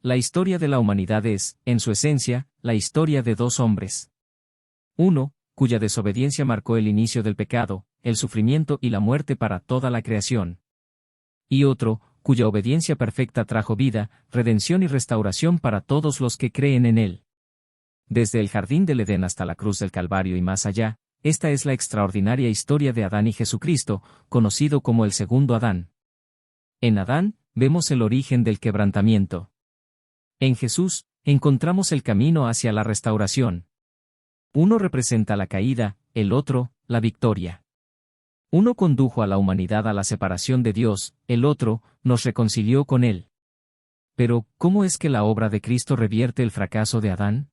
La historia de la humanidad es, en su esencia, la historia de dos hombres. Uno, cuya desobediencia marcó el inicio del pecado, el sufrimiento y la muerte para toda la creación. Y otro, cuya obediencia perfecta trajo vida, redención y restauración para todos los que creen en él. Desde el jardín del Edén hasta la cruz del Calvario y más allá, esta es la extraordinaria historia de Adán y Jesucristo, conocido como el segundo Adán. En Adán, vemos el origen del quebrantamiento. En Jesús, encontramos el camino hacia la restauración. Uno representa la caída, el otro, la victoria. Uno condujo a la humanidad a la separación de Dios, el otro, nos reconcilió con Él. Pero, ¿cómo es que la obra de Cristo revierte el fracaso de Adán?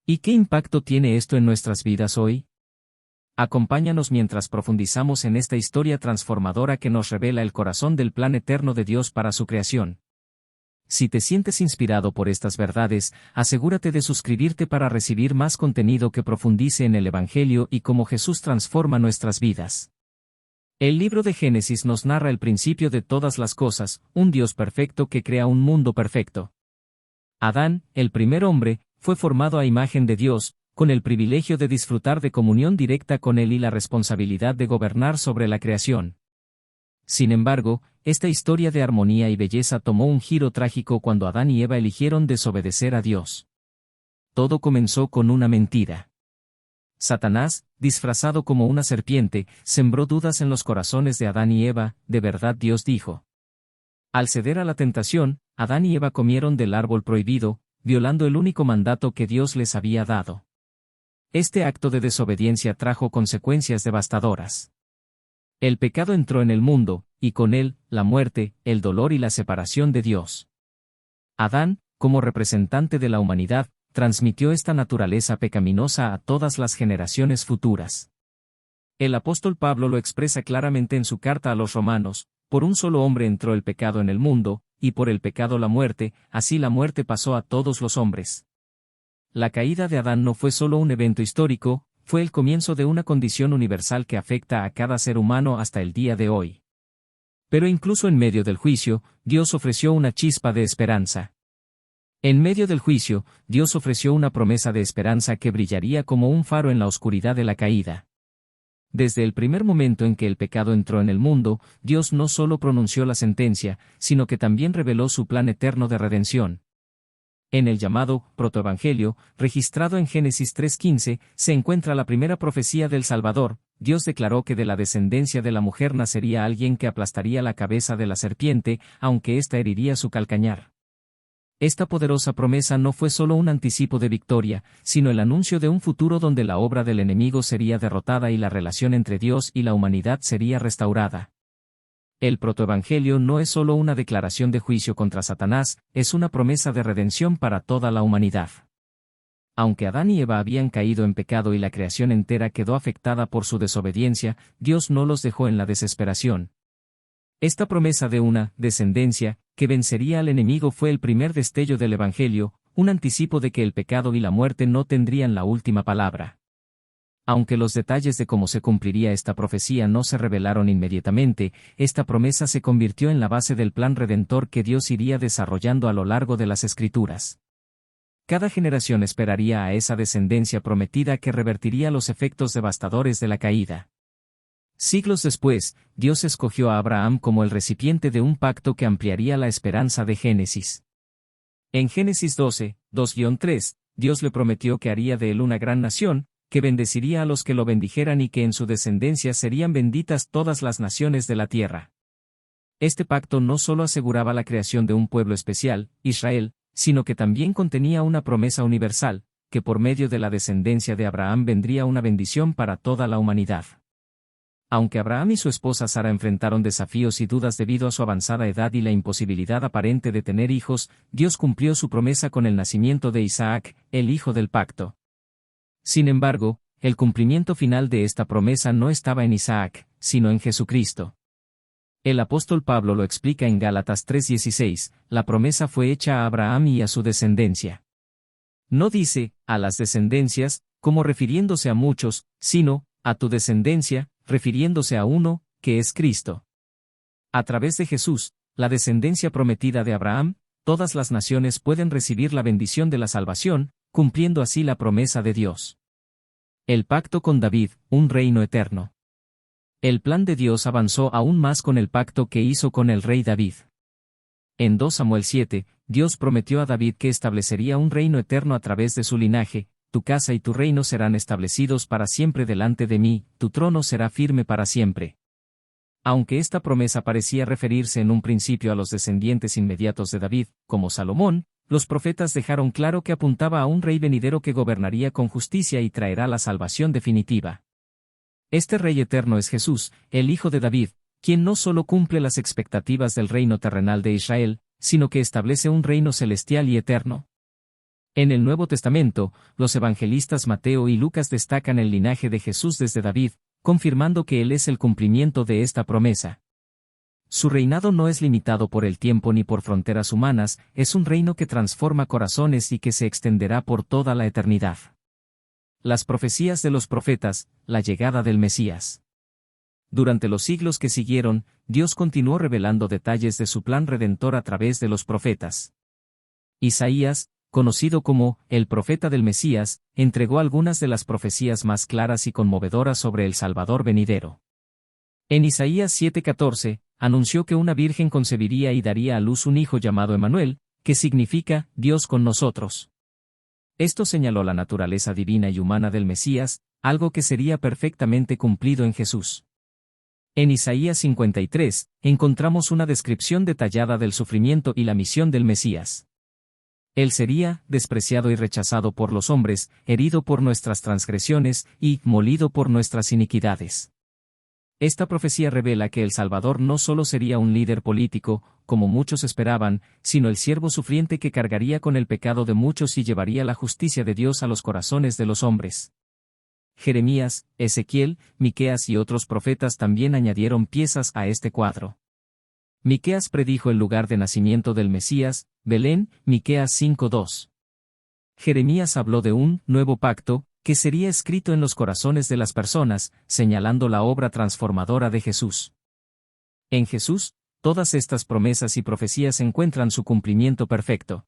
¿Y qué impacto tiene esto en nuestras vidas hoy? Acompáñanos mientras profundizamos en esta historia transformadora que nos revela el corazón del plan eterno de Dios para su creación. Si te sientes inspirado por estas verdades, asegúrate de suscribirte para recibir más contenido que profundice en el Evangelio y cómo Jesús transforma nuestras vidas. El libro de Génesis nos narra el principio de todas las cosas, un Dios perfecto que crea un mundo perfecto. Adán, el primer hombre, fue formado a imagen de Dios, con el privilegio de disfrutar de comunión directa con Él y la responsabilidad de gobernar sobre la creación. Sin embargo, esta historia de armonía y belleza tomó un giro trágico cuando Adán y Eva eligieron desobedecer a Dios. Todo comenzó con una mentira. Satanás, disfrazado como una serpiente, sembró dudas en los corazones de Adán y Eva. ¿De verdad Dios dijo? Al ceder a la tentación, Adán y Eva comieron del árbol prohibido, violando el único mandato que Dios les había dado. Este acto de desobediencia trajo consecuencias devastadoras. El pecado entró en el mundo, y con él, la muerte, el dolor y la separación de Dios. Adán, como representante de la humanidad, transmitió esta naturaleza pecaminosa a todas las generaciones futuras. El apóstol Pablo lo expresa claramente en su carta a los Romanos: por un solo hombre entró el pecado en el mundo, y por el pecado la muerte, así la muerte pasó a todos los hombres. La caída de Adán no fue solo un evento histórico, fue el comienzo de una condición universal que afecta a cada ser humano hasta el día de hoy. Pero incluso en medio del juicio, Dios ofreció una chispa de esperanza. En medio del juicio, Dios ofreció una promesa de esperanza que brillaría como un faro en la oscuridad de la caída. Desde el primer momento en que el pecado entró en el mundo, Dios no solo pronunció la sentencia, sino que también reveló su plan eterno de redención. En el llamado protoevangelio, registrado en Génesis 3:15, se encuentra la primera profecía del Salvador. Dios declaró que de la descendencia de la mujer nacería alguien que aplastaría la cabeza de la serpiente, aunque ésta heriría su calcañar. Esta poderosa promesa no fue solo un anticipo de victoria, sino el anuncio de un futuro donde la obra del enemigo sería derrotada y la relación entre Dios y la humanidad sería restaurada. El protoevangelio no es solo una declaración de juicio contra Satanás, es una promesa de redención para toda la humanidad. Aunque Adán y Eva habían caído en pecado y la creación entera quedó afectada por su desobediencia, Dios no los dejó en la desesperación. Esta promesa de una descendencia que vencería al enemigo fue el primer destello del Evangelio, un anticipo de que el pecado y la muerte no tendrían la última palabra. Aunque los detalles de cómo se cumpliría esta profecía no se revelaron inmediatamente, esta promesa se convirtió en la base del plan redentor que Dios iría desarrollando a lo largo de las Escrituras. Cada generación esperaría a esa descendencia prometida que revertiría los efectos devastadores de la caída. Siglos después, Dios escogió a Abraham como el recipiente de un pacto que ampliaría la esperanza de Génesis. En Génesis 12, 2-3, Dios le prometió que haría de él una gran nación, que bendeciría a los que lo bendijeran y que en su descendencia serían benditas todas las naciones de la tierra. Este pacto no solo aseguraba la creación de un pueblo especial, Israel, sino que también contenía una promesa universal, que por medio de la descendencia de Abraham vendría una bendición para toda la humanidad. Aunque Abraham y su esposa Sara enfrentaron desafíos y dudas debido a su avanzada edad y la imposibilidad aparente de tener hijos, Dios cumplió su promesa con el nacimiento de Isaac, el hijo del pacto. Sin embargo, el cumplimiento final de esta promesa no estaba en Isaac, sino en Jesucristo. El apóstol Pablo lo explica en Gálatas 3:16, la promesa fue hecha a Abraham y a su descendencia. No dice, a las descendencias, como refiriéndose a muchos, sino, a tu descendencia, refiriéndose a uno, que es Cristo. A través de Jesús, la descendencia prometida de Abraham, todas las naciones pueden recibir la bendición de la salvación, cumpliendo así la promesa de Dios. El pacto con David, un reino eterno. El plan de Dios avanzó aún más con el pacto que hizo con el rey David. En 2 Samuel 7, Dios prometió a David que establecería un reino eterno a través de su linaje: tu casa y tu reino serán establecidos para siempre delante de mí, tu trono será firme para siempre. Aunque esta promesa parecía referirse en un principio a los descendientes inmediatos de David, como Salomón, los profetas dejaron claro que apuntaba a un rey venidero que gobernaría con justicia y traerá la salvación definitiva. Este Rey eterno es Jesús, el Hijo de David, quien no solo cumple las expectativas del reino terrenal de Israel, sino que establece un reino celestial y eterno. En el Nuevo Testamento, los evangelistas Mateo y Lucas destacan el linaje de Jesús desde David, confirmando que Él es el cumplimiento de esta promesa. Su reinado no es limitado por el tiempo ni por fronteras humanas, es un reino que transforma corazones y que se extenderá por toda la eternidad. Las profecías de los profetas, la llegada del Mesías. Durante los siglos que siguieron, Dios continuó revelando detalles de su plan redentor a través de los profetas. Isaías, conocido como el profeta del Mesías, entregó algunas de las profecías más claras y conmovedoras sobre el Salvador venidero. En Isaías 7:14, anunció que una virgen concebiría y daría a luz un hijo llamado Emmanuel, que significa Dios con nosotros. Esto señaló la naturaleza divina y humana del Mesías, algo que sería perfectamente cumplido en Jesús. En Isaías 53, encontramos una descripción detallada del sufrimiento y la misión del Mesías. Él sería despreciado y rechazado por los hombres, herido por nuestras transgresiones y molido por nuestras iniquidades. Esta profecía revela que el Salvador no solo sería un líder político, como muchos esperaban, sino el siervo sufriente que cargaría con el pecado de muchos y llevaría la justicia de Dios a los corazones de los hombres. Jeremías, Ezequiel, Miqueas y otros profetas también añadieron piezas a este cuadro. Miqueas predijo el lugar de nacimiento del Mesías, Belén, Miqueas 5:2. Jeremías habló de un nuevo pacto, que sería escrito en los corazones de las personas, señalando la obra transformadora de Jesús. En Jesús, todas estas promesas y profecías encuentran su cumplimiento perfecto.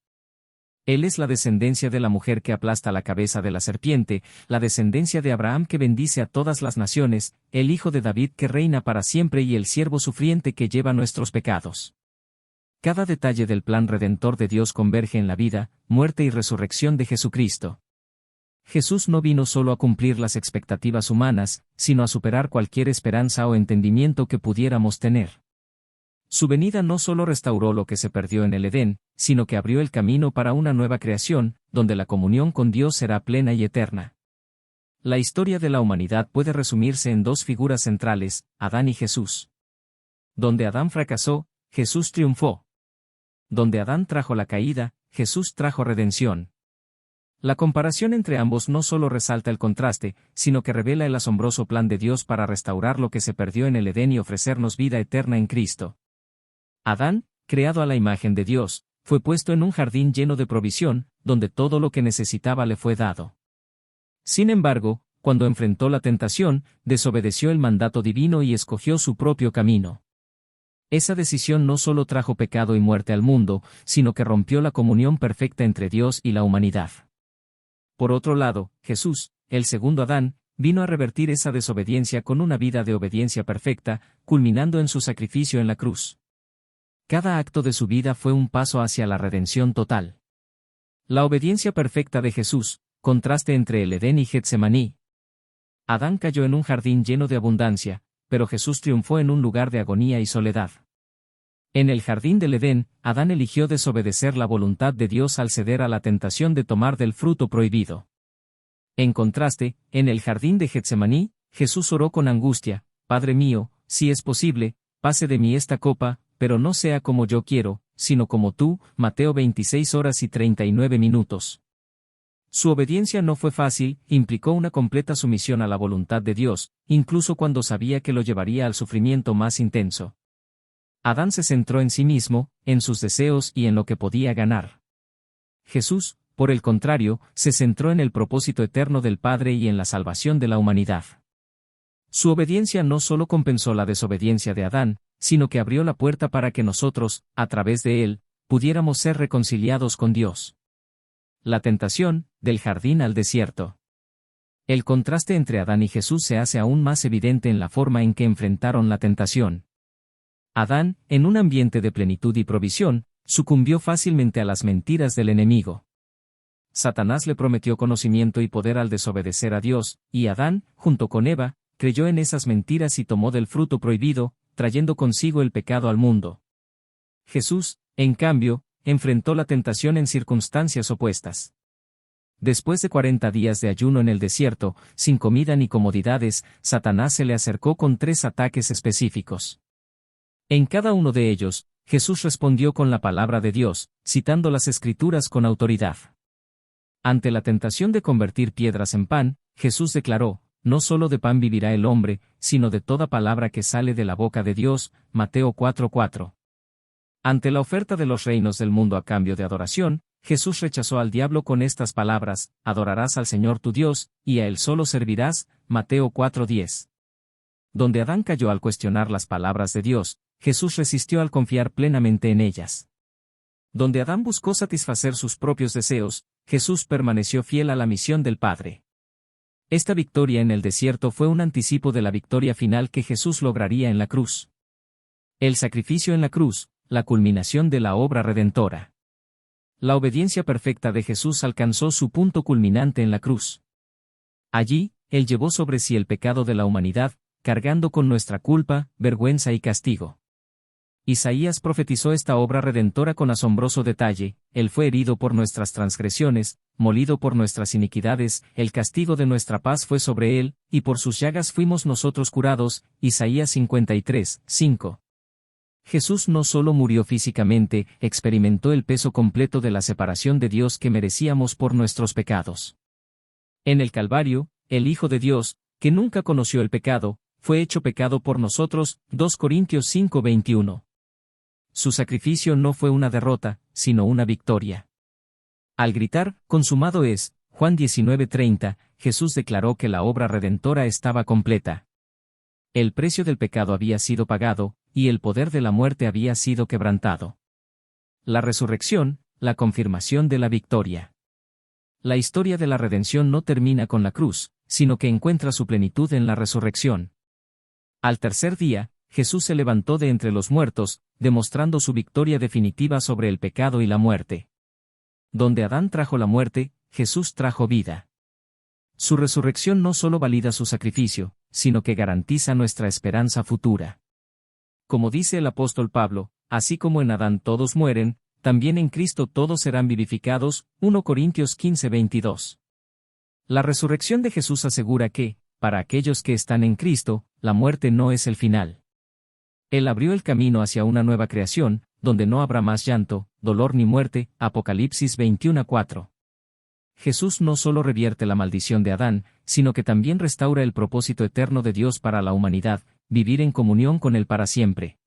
Él es la descendencia de la mujer que aplasta la cabeza de la serpiente, la descendencia de Abraham que bendice a todas las naciones, el Hijo de David que reina para siempre y el siervo sufriente que lleva nuestros pecados. Cada detalle del plan redentor de Dios converge en la vida, muerte y resurrección de Jesucristo. Jesús no vino solo a cumplir las expectativas humanas, sino a superar cualquier esperanza o entendimiento que pudiéramos tener. Su venida no solo restauró lo que se perdió en el Edén, sino que abrió el camino para una nueva creación, donde la comunión con Dios será plena y eterna. La historia de la humanidad puede resumirse en dos figuras centrales, Adán y Jesús. Donde Adán fracasó, Jesús triunfó. Donde Adán trajo la caída, Jesús trajo redención. La comparación entre ambos no solo resalta el contraste, sino que revela el asombroso plan de Dios para restaurar lo que se perdió en el Edén y ofrecernos vida eterna en Cristo. Adán, creado a la imagen de Dios, fue puesto en un jardín lleno de provisión, donde todo lo que necesitaba le fue dado. Sin embargo, cuando enfrentó la tentación, desobedeció el mandato divino y escogió su propio camino. Esa decisión no solo trajo pecado y muerte al mundo, sino que rompió la comunión perfecta entre Dios y la humanidad. Por otro lado, Jesús, el segundo Adán, vino a revertir esa desobediencia con una vida de obediencia perfecta, culminando en su sacrificio en la cruz. Cada acto de su vida fue un paso hacia la redención total. La obediencia perfecta de Jesús, contraste entre el Edén y Getsemaní. Adán cayó en un jardín lleno de abundancia, pero Jesús triunfó en un lugar de agonía y soledad. En el jardín del Edén, Adán eligió desobedecer la voluntad de Dios al ceder a la tentación de tomar del fruto prohibido. En contraste, en el jardín de Getsemaní, Jesús oró con angustia: Padre mío, si es posible, pase de mí esta copa, pero no sea como yo quiero, sino como tú. Mateo 26:39. Su obediencia no fue fácil, implicó una completa sumisión a la voluntad de Dios, incluso cuando sabía que lo llevaría al sufrimiento más intenso. Adán se centró en sí mismo, en sus deseos y en lo que podía ganar. Jesús, por el contrario, se centró en el propósito eterno del Padre y en la salvación de la humanidad. Su obediencia no solo compensó la desobediencia de Adán, sino que abrió la puerta para que nosotros, a través de él, pudiéramos ser reconciliados con Dios. La tentación, del jardín al desierto. El contraste entre Adán y Jesús se hace aún más evidente en la forma en que enfrentaron la tentación. Adán, en un ambiente de plenitud y provisión, sucumbió fácilmente a las mentiras del enemigo. Satanás le prometió conocimiento y poder al desobedecer a Dios, y Adán, junto con Eva, creyó en esas mentiras y tomó del fruto prohibido, trayendo consigo el pecado al mundo. Jesús, en cambio, enfrentó la tentación en circunstancias opuestas. Después de 40 días de ayuno en el desierto, sin comida ni comodidades, Satanás se le acercó con 3 ataques específicos. En cada uno de ellos, Jesús respondió con la palabra de Dios, citando las Escrituras con autoridad. Ante la tentación de convertir piedras en pan, Jesús declaró, no solo de pan vivirá el hombre, sino de toda palabra que sale de la boca de Dios, Mateo 4:4. Ante la oferta de los reinos del mundo a cambio de adoración, Jesús rechazó al diablo con estas palabras, adorarás al Señor tu Dios, y a Él solo servirás, Mateo 4:10. Donde Adán cayó al cuestionar las palabras de Dios, Jesús resistió al confiar plenamente en ellas. Donde Adán buscó satisfacer sus propios deseos, Jesús permaneció fiel a la misión del Padre. Esta victoria en el desierto fue un anticipo de la victoria final que Jesús lograría en la cruz. El sacrificio en la cruz, la culminación de la obra redentora. La obediencia perfecta de Jesús alcanzó su punto culminante en la cruz. Allí, Él llevó sobre sí el pecado de la humanidad, cargando con nuestra culpa, vergüenza y castigo. Isaías profetizó esta obra redentora con asombroso detalle, Él fue herido por nuestras transgresiones, molido por nuestras iniquidades, el castigo de nuestra paz fue sobre Él, y por sus llagas fuimos nosotros curados, Isaías 53:5. Jesús no solo murió físicamente, experimentó el peso completo de la separación de Dios que merecíamos por nuestros pecados. En el Calvario, el Hijo de Dios, que nunca conoció el pecado, fue hecho pecado por nosotros, 2 Corintios 5:21. Su sacrificio no fue una derrota, sino una victoria. Al gritar, consumado es, Juan 19:30, Jesús declaró que la obra redentora estaba completa. El precio del pecado había sido pagado, y el poder de la muerte había sido quebrantado. La resurrección, la confirmación de la victoria. La historia de la redención no termina con la cruz, sino que encuentra su plenitud en la resurrección. Al tercer día, Jesús se levantó de entre los muertos, demostrando su victoria definitiva sobre el pecado y la muerte. Donde Adán trajo la muerte, Jesús trajo vida. Su resurrección no solo valida su sacrificio, sino que garantiza nuestra esperanza futura. Como dice el apóstol Pablo, así como en Adán todos mueren, también en Cristo todos serán vivificados, 1 Corintios 15:22. La resurrección de Jesús asegura que, para aquellos que están en Cristo, la muerte no es el final. Él abrió el camino hacia una nueva creación, donde no habrá más llanto, dolor ni muerte, Apocalipsis 21:4. Jesús no solo revierte la maldición de Adán, sino que también restaura el propósito eterno de Dios para la humanidad, vivir en comunión con Él para siempre.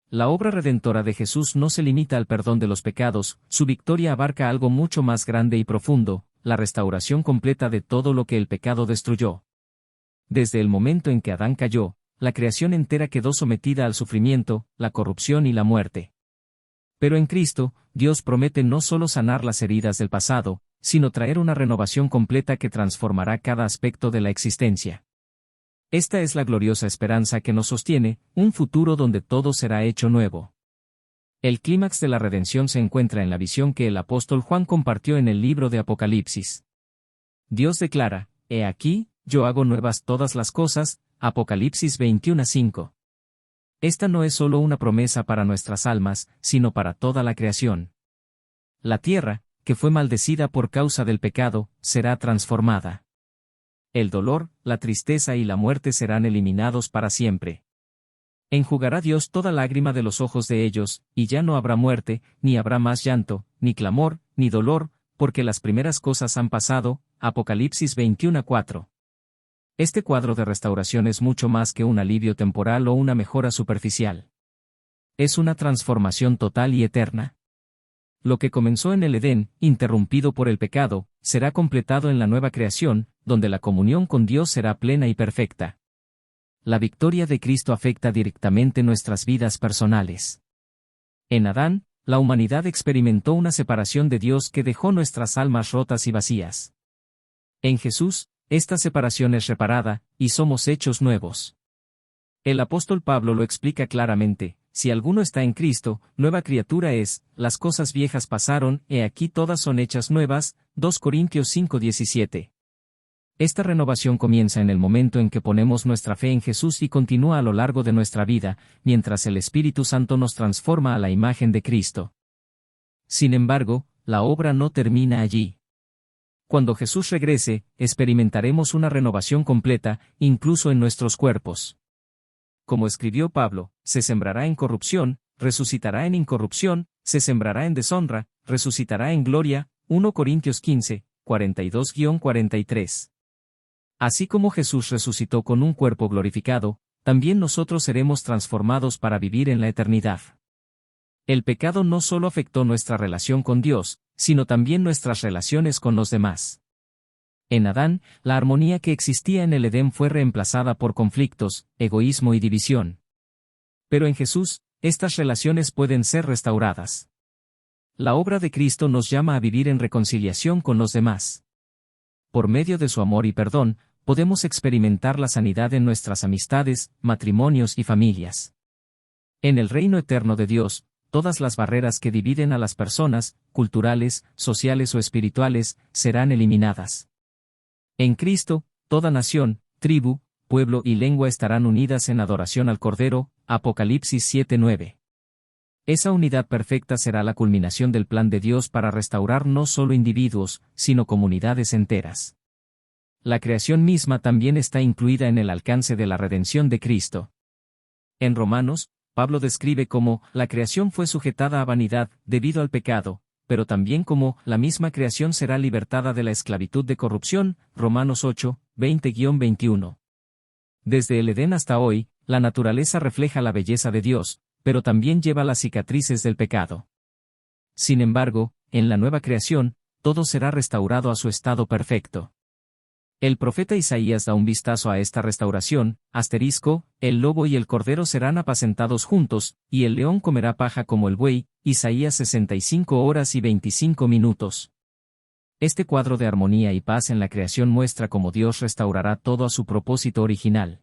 La obra redentora de Jesús no se limita al perdón de los pecados, su victoria abarca algo mucho más grande y profundo, la restauración completa de todo lo que el pecado destruyó. Desde el momento en que Adán cayó, la creación entera quedó sometida al sufrimiento, la corrupción y la muerte. Pero en Cristo, Dios promete no solo sanar las heridas del pasado, sino traer una renovación completa que transformará cada aspecto de la existencia. Esta es la gloriosa esperanza que nos sostiene, un futuro donde todo será hecho nuevo. El clímax de la redención se encuentra en la visión que el apóstol Juan compartió en el libro de Apocalipsis. Dios declara, «He aquí, yo hago nuevas todas las cosas», Apocalipsis 21:5. Esta no es solo una promesa para nuestras almas, sino para toda la creación. La tierra, que fue maldecida por causa del pecado, será transformada. El dolor, la tristeza y la muerte serán eliminados para siempre. Enjugará Dios toda lágrima de los ojos de ellos, y ya no habrá muerte, ni habrá más llanto, ni clamor, ni dolor, porque las primeras cosas han pasado, Apocalipsis 21:4. Este cuadro de restauración es mucho más que un alivio temporal o una mejora superficial. Es una transformación total y eterna. Lo que comenzó en el Edén, interrumpido por el pecado, será completado en la nueva creación, donde la comunión con Dios será plena y perfecta. La victoria de Cristo afecta directamente nuestras vidas personales. En Adán, la humanidad experimentó una separación de Dios que dejó nuestras almas rotas y vacías. En Jesús, esta separación es reparada, y somos hechos nuevos. El apóstol Pablo lo explica claramente: si alguno está en Cristo, nueva criatura es, las cosas viejas pasaron, he aquí todas son hechas nuevas, 2 Corintios 5:17. Esta renovación comienza en el momento en que ponemos nuestra fe en Jesús y continúa a lo largo de nuestra vida, mientras el Espíritu Santo nos transforma a la imagen de Cristo. Sin embargo, la obra no termina allí. Cuando Jesús regrese, experimentaremos una renovación completa, incluso en nuestros cuerpos. Como escribió Pablo, se sembrará en corrupción, resucitará en incorrupción, se sembrará en deshonra, resucitará en gloria, 1 Corintios 15, 42-43. Así como Jesús resucitó con un cuerpo glorificado, también nosotros seremos transformados para vivir en la eternidad. El pecado no solo afectó nuestra relación con Dios, sino también nuestras relaciones con los demás. En Adán, la armonía que existía en el Edén fue reemplazada por conflictos, egoísmo y división. Pero en Jesús, estas relaciones pueden ser restauradas. La obra de Cristo nos llama a vivir en reconciliación con los demás. Por medio de su amor y perdón, podemos experimentar la sanidad en nuestras amistades, matrimonios y familias. En el reino eterno de Dios, todas las barreras que dividen a las personas, culturales, sociales o espirituales, serán eliminadas. En Cristo, toda nación, tribu, pueblo y lengua estarán unidas en adoración al Cordero, Apocalipsis 7:9. Esa unidad perfecta será la culminación del plan de Dios para restaurar no solo individuos, sino comunidades enteras. La creación misma también está incluida en el alcance de la redención de Cristo. En Romanos, Pablo describe cómo la creación fue sujetada a vanidad debido al pecado, pero también cómo la misma creación será libertada de la esclavitud de corrupción, Romanos 8, 20-21. Desde el Edén hasta hoy, la naturaleza refleja la belleza de Dios, pero también lleva las cicatrices del pecado. Sin embargo, en la nueva creación, todo será restaurado a su estado perfecto. El profeta Isaías da un vistazo a esta restauración, el lobo y el cordero serán apacentados juntos, y el león comerá paja como el buey, Isaías 65:25. Este cuadro de armonía y paz en la creación muestra cómo Dios restaurará todo a su propósito original.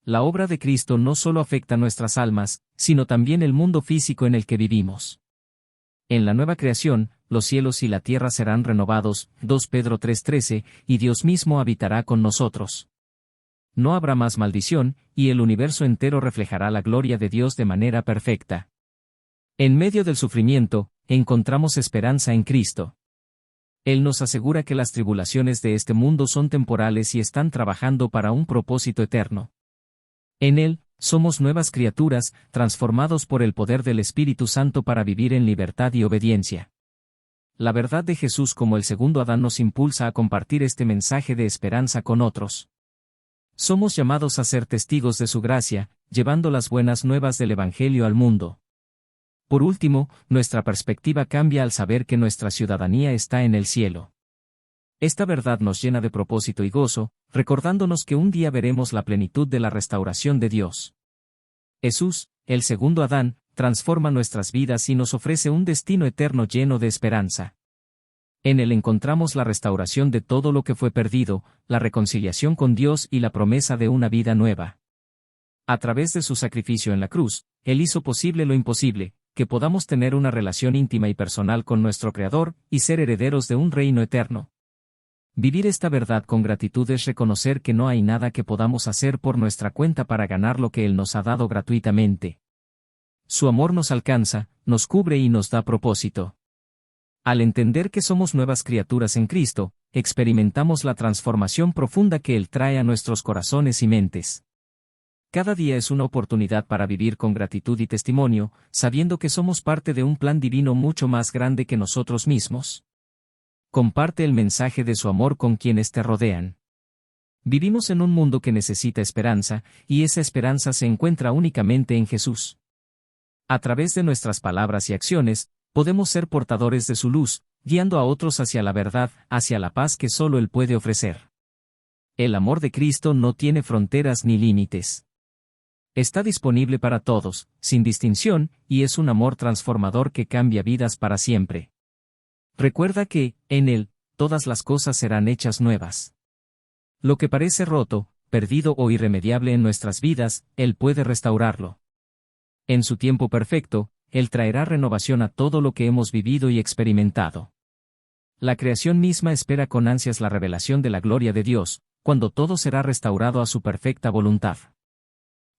La obra de Cristo no solo afecta nuestras almas, sino también el mundo físico en el que vivimos. En la nueva creación, los cielos y la tierra serán renovados, 2 Pedro 3:13, y Dios mismo habitará con nosotros. No habrá más maldición, y el universo entero reflejará la gloria de Dios de manera perfecta. En medio del sufrimiento, encontramos esperanza en Cristo. Él nos asegura que las tribulaciones de este mundo son temporales y están trabajando para un propósito eterno. En Él, somos nuevas criaturas, transformados por el poder del Espíritu Santo para vivir en libertad y obediencia. La verdad de Jesús como el segundo Adán nos impulsa a compartir este mensaje de esperanza con otros. Somos llamados a ser testigos de su gracia, llevando las buenas nuevas del Evangelio al mundo. Por último, nuestra perspectiva cambia al saber que nuestra ciudadanía está en el cielo. Esta verdad nos llena de propósito y gozo, recordándonos que un día veremos la plenitud de la restauración de Dios. Jesús, el segundo Adán, transforma nuestras vidas y nos ofrece un destino eterno lleno de esperanza. En él encontramos la restauración de todo lo que fue perdido, la reconciliación con Dios y la promesa de una vida nueva. A través de su sacrificio en la cruz, Él hizo posible lo imposible, que podamos tener una relación íntima y personal con nuestro Creador, y ser herederos de un reino eterno. Vivir esta verdad con gratitud es reconocer que no hay nada que podamos hacer por nuestra cuenta para ganar lo que Él nos ha dado gratuitamente. Su amor nos alcanza, nos cubre y nos da propósito. Al entender que somos nuevas criaturas en Cristo, experimentamos la transformación profunda que Él trae a nuestros corazones y mentes. Cada día es una oportunidad para vivir con gratitud y testimonio, sabiendo que somos parte de un plan divino mucho más grande que nosotros mismos. Comparte el mensaje de su amor con quienes te rodean. Vivimos en un mundo que necesita esperanza, y esa esperanza se encuentra únicamente en Jesús. A través de nuestras palabras y acciones, podemos ser portadores de su luz, guiando a otros hacia la verdad, hacia la paz que solo Él puede ofrecer. El amor de Cristo no tiene fronteras ni límites. Está disponible para todos, sin distinción, y es un amor transformador que cambia vidas para siempre. Recuerda que, en Él, todas las cosas serán hechas nuevas. Lo que parece roto, perdido o irremediable en nuestras vidas, Él puede restaurarlo. En su tiempo perfecto, Él traerá renovación a todo lo que hemos vivido y experimentado. La creación misma espera con ansias la revelación de la gloria de Dios, cuando todo será restaurado a su perfecta voluntad.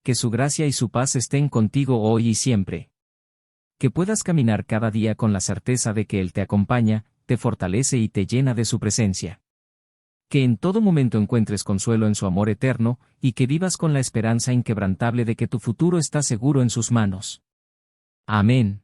Que su gracia y su paz estén contigo hoy y siempre. Que puedas caminar cada día con la certeza de que Él te acompaña, te fortalece y te llena de su presencia. Que en todo momento encuentres consuelo en su amor eterno, y que vivas con la esperanza inquebrantable de que tu futuro está seguro en sus manos. Amén.